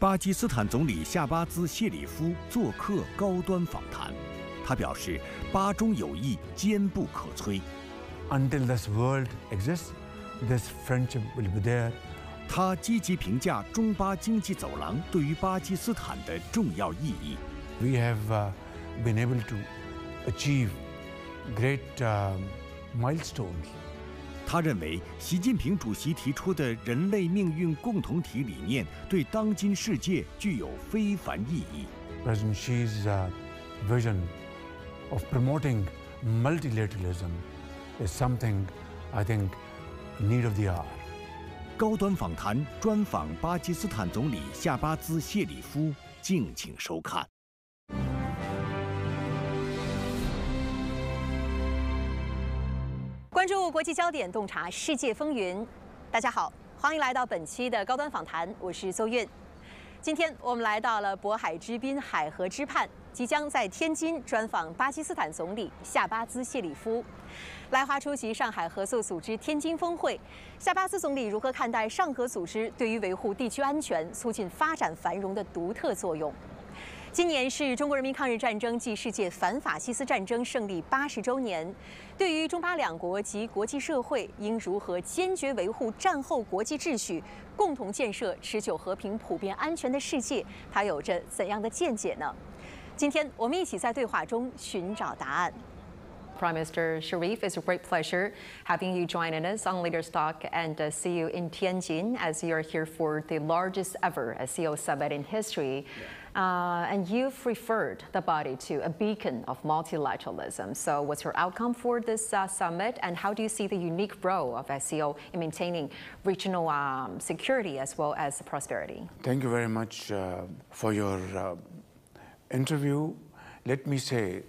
巴基斯坦总理夏巴兹谢里夫做客高端访谈，他表示，巴中友谊坚不可摧。Until this world exists, this friendship will be there. 他积极评价中巴经济走廊对于巴基斯坦的重要意义。We have been able to achieve great milestones. 他认为，习近平主席提出的人类命运共同体理念对当今世界具有非凡意义。President Xi's vision of promoting multilateralism is something I think need of the hour. 高端访谈专访巴基斯坦总理夏巴兹谢里夫，敬请收看。关注国际焦点，洞察世界风云。大家好，欢迎来到本期的高端访谈，我是邹韵。今天我们来到了渤海之滨，海河之畔，即将在天津专访巴基斯坦总理夏巴兹谢里夫。来华出席上海合作组织天津峰会，夏巴兹总理如何看待上合组织对于维护地区安全、促进发展繁荣的独特作用？今年是中国人民抗日战争暨世界反法西斯战争胜利80周年。对于中巴两国及国际社会应如何坚决维护战后国际秩序，共同建设持久和平、普遍安全的世界，他有着怎样的见解呢？今天我们一起在对话中寻找答案。Prime Minister Sharif, it's a great pleasure having you join us on Leaders Talk and see you in Tianjin as you're here for the largest ever SCO summit in history. And you've referred the body to a beacon of multilateralism. So what's your outcome for this summit, and how do you see the unique role of SCO in maintaining regional security as well as prosperity? Thank you very much for your interview. Let me say,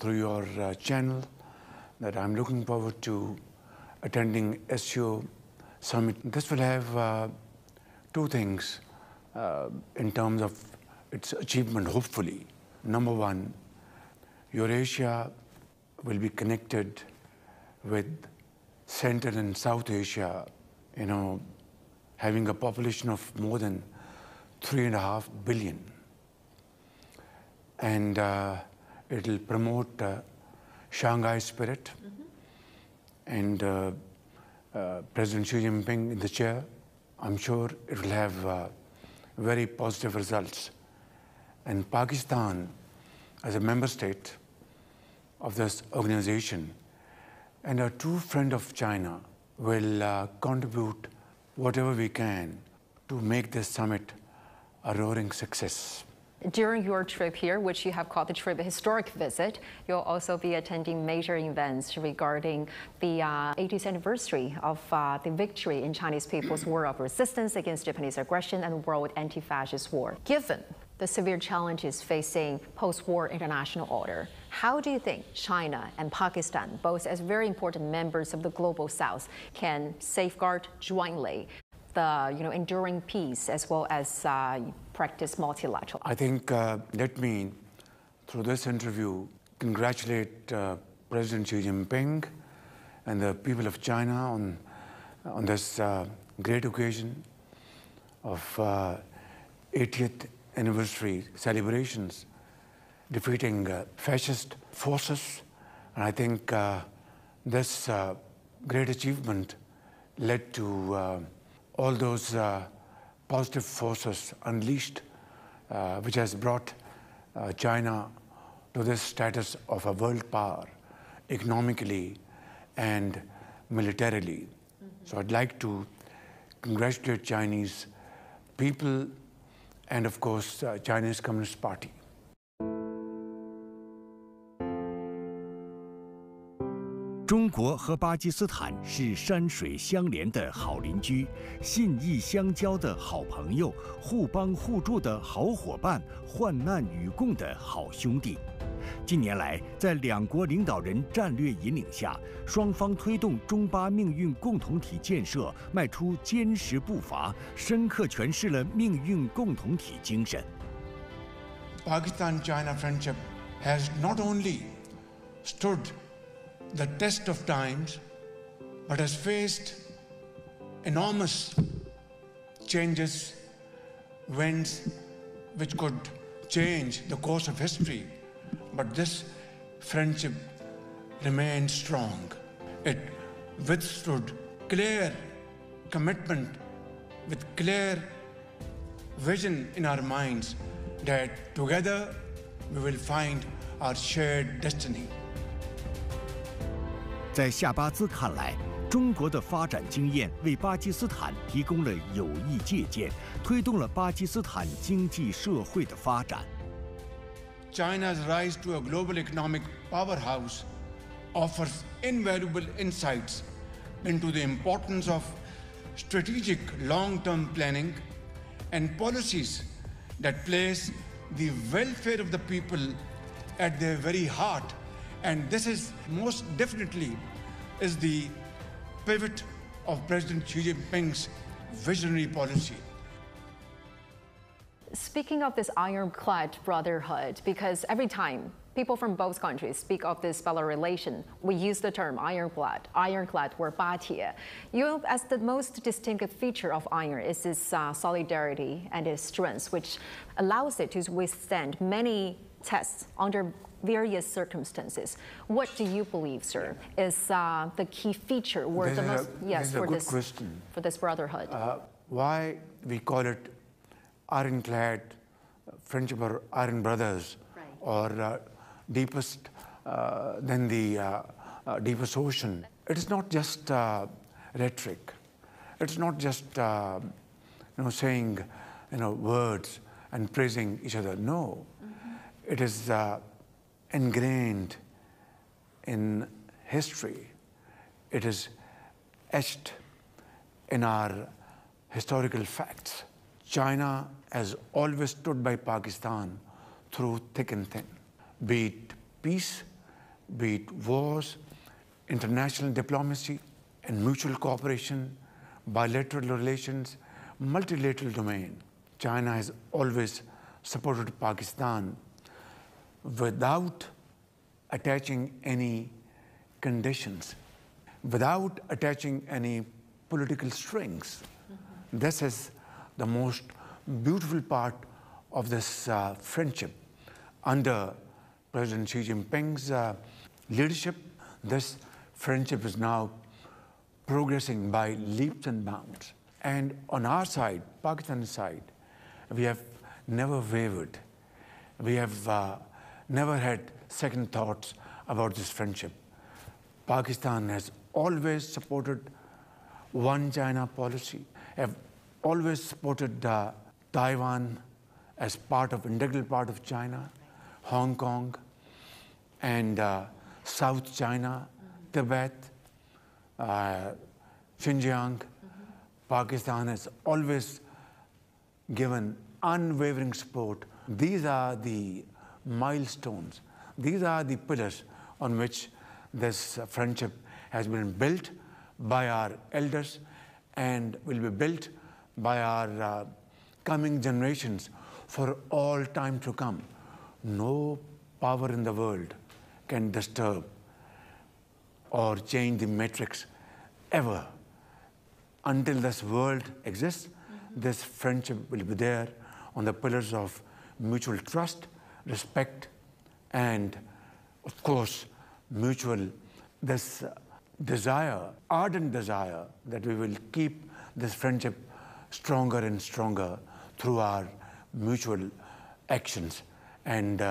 through your channel, that I'm looking forward to attending SCO summit. This will have two things in terms of its achievement, hopefully. Number one, Eurasia will be connected with Central and South Asia, having a population of more than 3.5 billion. And it will promote Shanghai spirit, and President Xi Jinping in the chair. I'm sure it will have very positive results. And Pakistan, as a member state of this organization and a true friend of China, will contribute whatever we can to make this summit a roaring success. During your trip here, which you have called the trip a historic visit, you'll also be attending major events regarding the 80th anniversary of the victory in Chinese people's war of resistance against Japanese aggression and world anti-fascist war. Given the severe challenges facing post-war international order, how do you think China and Pakistan, both as very important members of the global South, can safeguard jointly the enduring peace as well as practice multilateral? I think let me, through this interview, congratulate President Xi Jinping and the people of China on this great occasion of 80th anniversary celebrations, defeating fascist forces. And I think this great achievement led to all those positive forces unleashed, which has brought China to this status of a world power, economically and militarily. So I'd like to congratulate Chinese people and, of course, Chinese Communist Party. 中国和巴基斯坦是山水相连的好邻居，信义相交的好朋友，互帮互助的好伙伴，患难与共的好兄弟。近年来，在两国领导人战略引领下，双方推动中巴命运共同体建设迈出坚实步伐，深刻诠释了命运共同体精神。Pakistan-China friendship has not only stood the test of times, but has faced enormous changes winds which could change the course of history, but this friendship remained strong. It withstood clear commitment with clear vision in our minds that together we will find our shared destiny. 在夏巴兹看来，中国的发展经验为巴基斯坦提供了有益借鉴，推动了巴基斯坦经济社会的发展。China's rise to a global economic powerhouse offers invaluable insights into the importance of strategic long-term planning and policies that place the welfare of the people at their very heart. And this is most definitely is the pivot of President Xi Jinping's visionary policy. Speaking of this ironclad brotherhood, because every time people from both countries speak of this fellow relation, we use the term ironclad or 巴铁. As the most distinctive feature of iron is its solidarity and its strength, which allows it to withstand many tests under various circumstances. What do you believe, sir, is the key feature or the most for this brotherhood? Why we call it ironclad friendship or iron brothers, right, or deepest than the deepest ocean? It is not just rhetoric. It's not just saying words and praising each other. No, it is ingrained in history. It is etched in our historical facts. China has always stood by Pakistan through thick and thin, be it peace, be it wars, international diplomacy and mutual cooperation, bilateral relations, multilateral domain. China has always supported Pakistan without attaching any conditions, without attaching any political strings. This is the most beautiful part of this friendship. Under President Xi Jinping's leadership, this friendship is now progressing by leaps and bounds. And on our side, Pakistan's side, we have never wavered. We have never had second thoughts about this friendship. Pakistan has always supported one China policy, have always supported Taiwan as integral part of China, Hong Kong, and South China, Tibet, Xinjiang. Pakistan has always given unwavering support. These are the milestones. These are the pillars on which this friendship has been built by our elders and will be built by our coming generations for all time to come. No power in the world can disturb or change the matrix ever. Until this world exists, this friendship will be there on the pillars of mutual trust, respect, and of course, this ardent desire that we will keep this friendship stronger and stronger through our mutual actions. And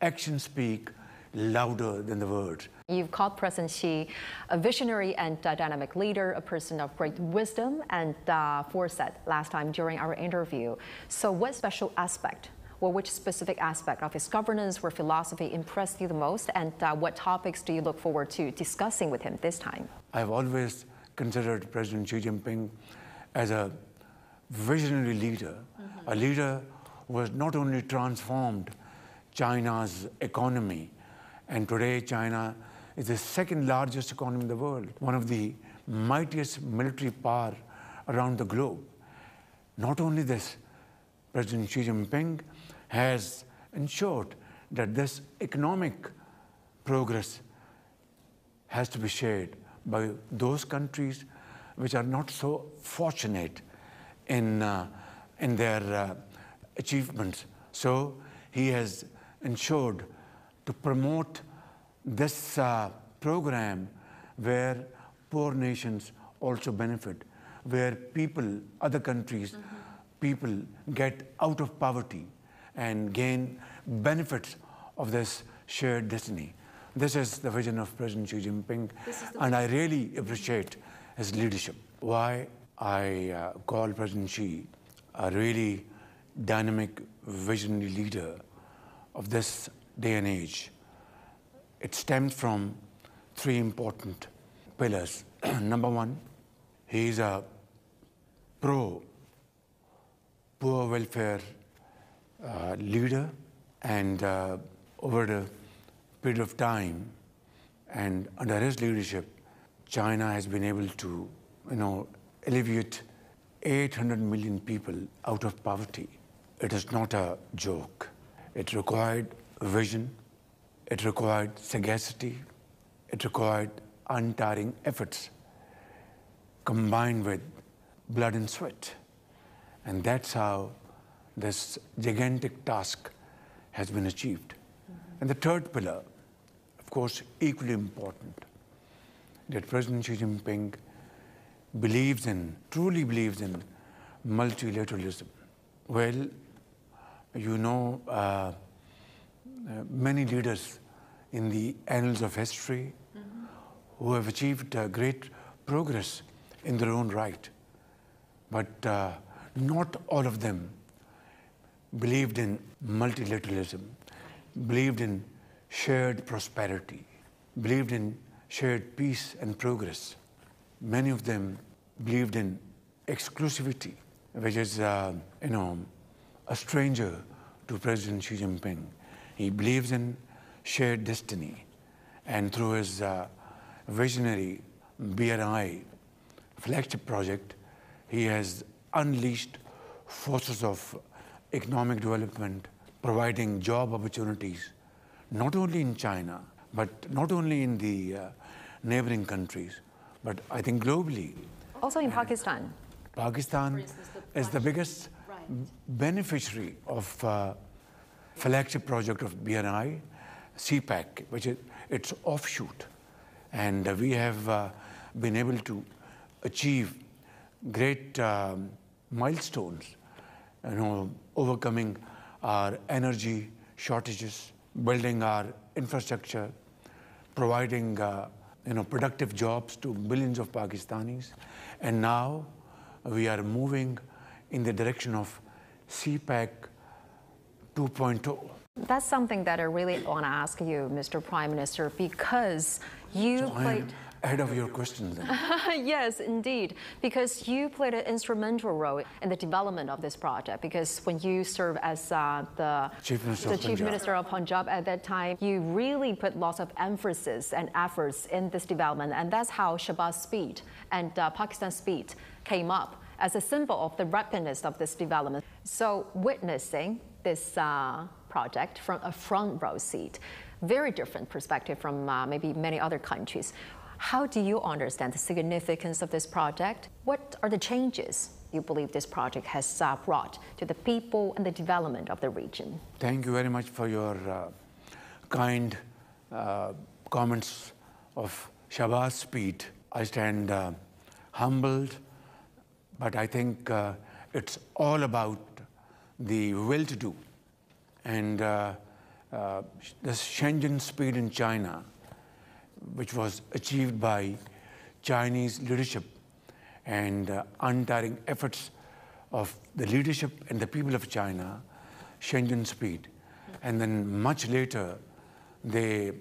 actions speak louder than the words. You've called President Xi a visionary and dynamic leader, a person of great wisdom and foresight last time during our interview. So what special aspect or which specific aspect of his governance or philosophy impressed you the most, and what topics do you look forward to discussing with him this time? I've always considered President Xi Jinping as a visionary leader, a leader who has not only transformed China's economy, and today China is the second largest economy in the world, one of the mightiest military power around the globe. Not only this, President Xi Jinping has ensured that this economic progress has to be shared by those countries which are not so fortunate in their achievements. So he has ensured to promote this program where poor nations also benefit, where people, other countries, people get out of poverty and gain benefits of this shared destiny. This is the vision of President Xi Jinping, and I really appreciate his leadership. Why I call President Xi a really dynamic, visionary leader of this day and age. It stems from three important pillars. Number one, he is a pro-poor welfare leader, and over the period of time and under his leadership, China has been able to, alleviate 800 million people out of poverty. It is not a joke. It required vision, it required sagacity, it required untiring efforts combined with blood and sweat. And that's how this gigantic task has been achieved. And the third pillar, of course, equally important, that President Xi Jinping truly believes in multilateralism. Well, many leaders in the annals of history who have achieved great progress in their own right, but not all of them believed in multilateralism, believed in shared prosperity, believed in shared peace and progress. Many of them believed in exclusivity, which is, a stranger to President Xi Jinping. He believes in shared destiny, and through his visionary BRI flagship project, he has unleashed forces of economic development, providing job opportunities, not only in China, but not only in the neighboring countries, but I think globally. Also in Pakistan. Pakistan is the biggest beneficiary of flagship project of BRI, CPAC, which is its offshoot. And we have been able to achieve great milestones, overcoming our energy shortages, building our infrastructure, providing productive jobs to millions of Pakistanis. And now we are moving in the direction of CPAC 2.0. That's something that I really want to ask you, Mr. Prime Minister, because you played... ahead of your question then. Yes, indeed, because you played an instrumental role in the development of this project, because when you served as the Chief Minister of Punjab at that time, you really put lots of emphasis and efforts in this development, and that's how Shahbaz Speed and Pakistan Speed came up as a symbol of the rapidness of this development. So witnessing this project from a front row seat, very different perspective from maybe many other countries. How do you understand the significance of this project? What are the changes you believe this project has brought to the people and the development of the region? Thank you very much for your kind comments of Shahbaz Speed. I stand humbled, but I think it's all about the will to do. And this Shenzhen Speed in China, which was achieved by Chinese leadership and untiring efforts of the leadership and the people of China, Shenzhen Speed. And then much later, they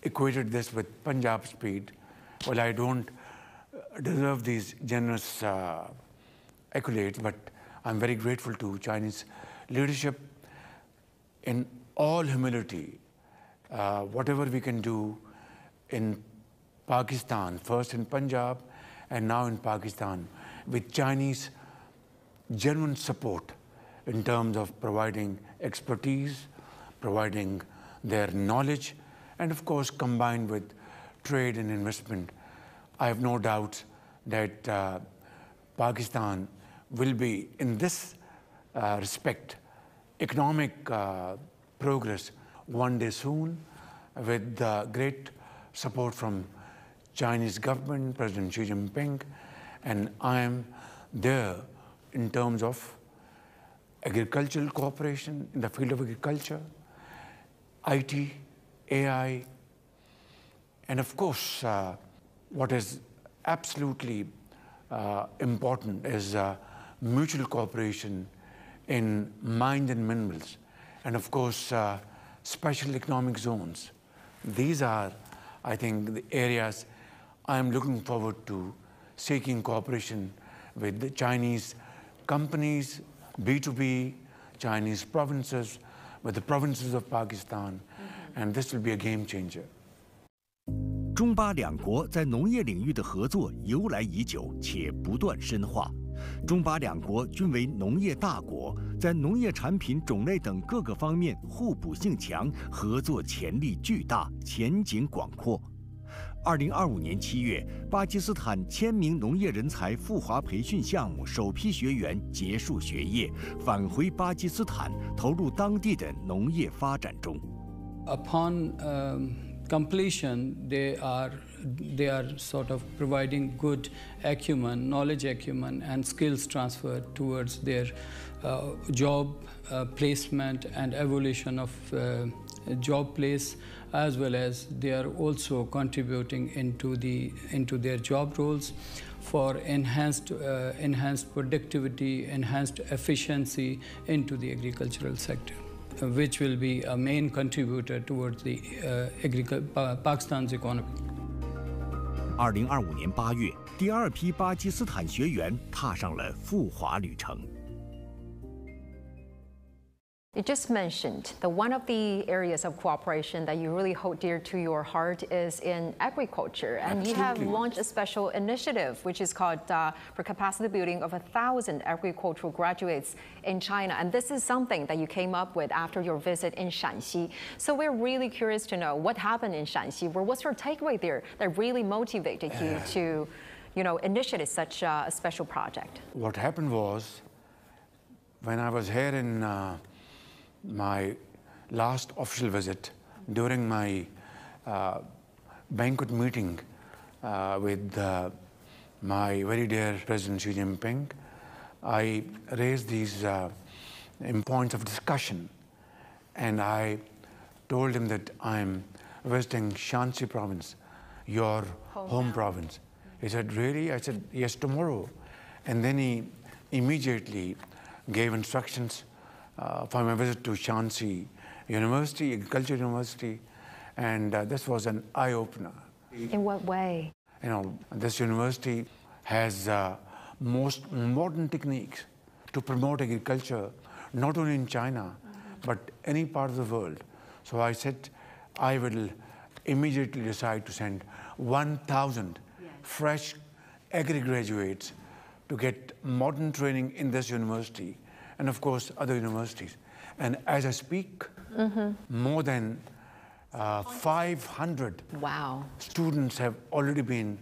equated this with Punjab Speed. Well, I don't deserve these generous accolades, but I'm very grateful to Chinese leadership. In all humility, whatever we can do in Pakistan, first in Punjab and now in Pakistan, with Chinese genuine support in terms of providing expertise, providing their knowledge, and of course combined with trade and investment, I have no doubt that Pakistan will be in this respect economic progress one day soon with great support from Chinese government, President Xi Jinping, and I am there in terms of agricultural cooperation in the field of agriculture, IT, AI, and of course, what is absolutely important is mutual cooperation in mines and minerals, and of course, special economic zones. These are, I think, the areas I am looking forward to seeking cooperation with the Chinese companies, B2B, Chinese provinces, with the provinces of Pakistan, and this will be a game changer. 中巴两国在农业领域的合作由来已久，且不断深化。中巴两国均为农业大国，在农业产品种类等各个方面互补性强，合作潜力巨大，前景广阔。2025年7月，巴基斯坦1000名农业人才赴华培训项目首批学员结束学业，返回巴基斯坦，投入当地的农业发展中。Upon completion, they are sort of providing good acumen, knowledge acumen, and skills transfer towards their job placement and evolution of job place, as well as they are also contributing into their job roles for enhanced productivity, enhanced efficiency into the agricultural sector, which will be a main contributor towards the Pakistan's economy. 2025年8月，第2批巴基斯坦学员踏上了赴华旅程。You just mentioned that one of the areas of cooperation that you really hold dear to your heart is in agriculture. And you have launched a special initiative, which is called for capacity building of 1,000 agricultural graduates in China. And this is something that you came up with after your visit in Shanxi. So we're really curious to know what happened in Shanxi. What's your takeaway there that really motivated you to, initiate such a special project? What happened was, when I was here in my last official visit, during my banquet meeting with my very dear President Xi Jinping, I raised these points of discussion, and I told him that I'm visiting Shanxi province, your home province. He said, really? I said, yes, tomorrow. And then he immediately gave instructions for my visit to Shanxi University, Agriculture University, and this was an eye-opener. In what way? This university has most modern techniques to promote agriculture, not only in China, but any part of the world. So I said, I will immediately decide to send 1,000 fresh agri-graduates to get modern training in this university, and of course other universities. And as I speak, more than 500 students have already been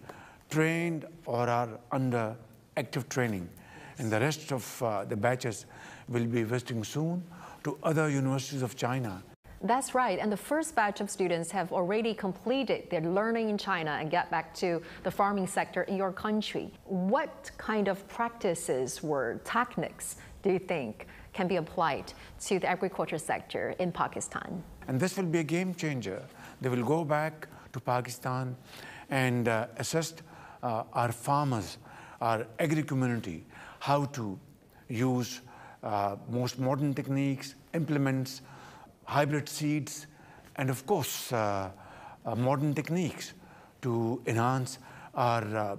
trained or are under active training. And the rest of the batches will be visiting soon to other universities of China. That's right, and the first batch of students have already completed their learning in China and get back to the farming sector in your country. What kind of practices or techniques do you think can be applied to the agriculture sector in Pakistan? And this will be a game changer. They will go back to Pakistan and assist our farmers, our agri-community, how to use most modern techniques, implements, hybrid seeds, and of course modern techniques to enhance our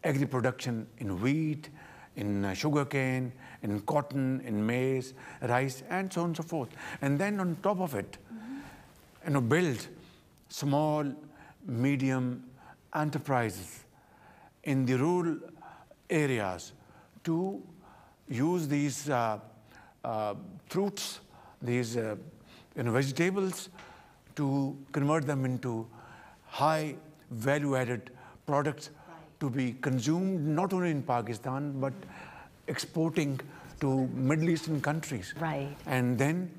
agri-production in wheat, in sugarcane, in cotton, in maize, rice, and so on and so forth. And then on top of it, build small, medium enterprises in the rural areas to use these fruits, these vegetables, to convert them into high value-added products to be consumed not only in Pakistan, but exporting to Middle Eastern countries. Right. And then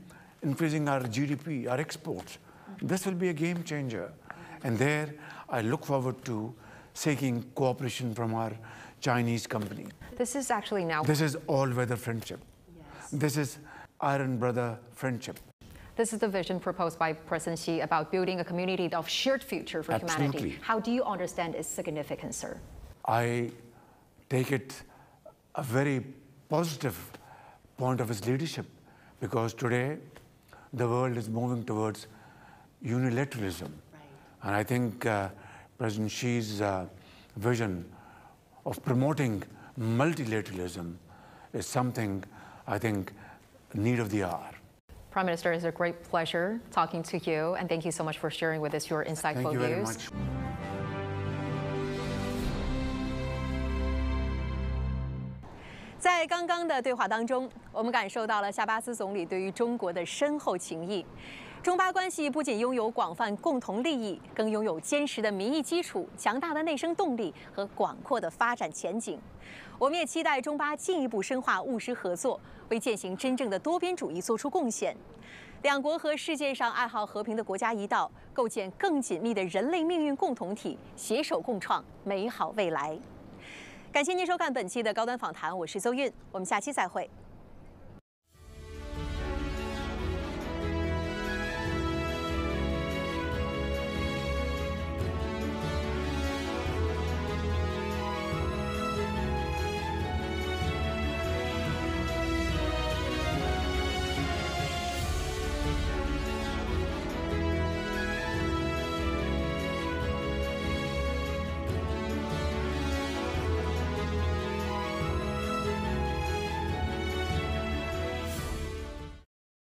increasing our GDP, our exports. This will be a game changer. And there, I look forward to seeking cooperation from our Chinese company. This is actually now... This is all-weather friendship. Yes. This is iron brother friendship. This is the vision proposed by President Xi about building a community of shared future for humanity. How do you understand its significance, sir? I take it a very positive point of his leadership, because today the world is moving towards unilateralism. Right. And I think President Xi's vision of promoting multilateralism is something, I think, need of the hour. Prime Minister, it's a great pleasure talking to you, and thank you so much for sharing with us your insightful views. Thank you very much. 在刚刚的对话当中，我们感受到了夏巴兹总理对于中国的深厚情谊。中巴关系不仅拥有广泛共同利益，更拥有坚实的民意基础、强大的内生动力和广阔的发展前景。我们也期待中巴进一步深化务实合作，为践行真正的多边主义做出贡献。两国和世界上爱好和平的国家一道，构建更紧密的人类命运共同体，携手共创美好未来。感谢您收看本期的高端访谈，我是邹韵，我们下期再会。